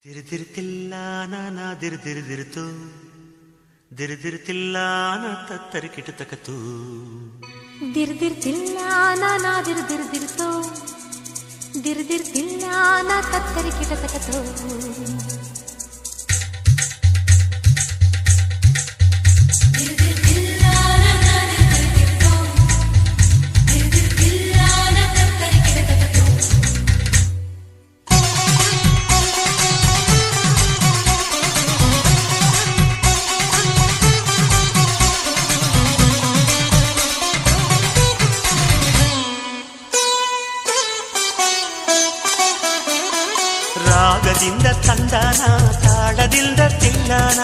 ದಿರ್ದಿರ್ತಿಲ್ಲ ನಾನಾ ದಿರ್ದಿರ್ದಿರ್ತು ದಿರ್ದಿರ್ತಿಲ್ಲ ನಾ ತತ್ತರಿ ಕಿಟತಕತು ದಿರ್ದಿರ್ತಿಲ್ಲ ನಾನಾ ದಿರ್ದಿರ್ದಿರ್ತು ದಿರ್ದಿರ್ತಿಲ್ಲ ನಾ ತತ್ತರಿ ಕಿಟತಕತು ರಾಗದಿಂದ ತಂದಾನ ತಾಳದಿಂದ ತಿಲ್ಲನ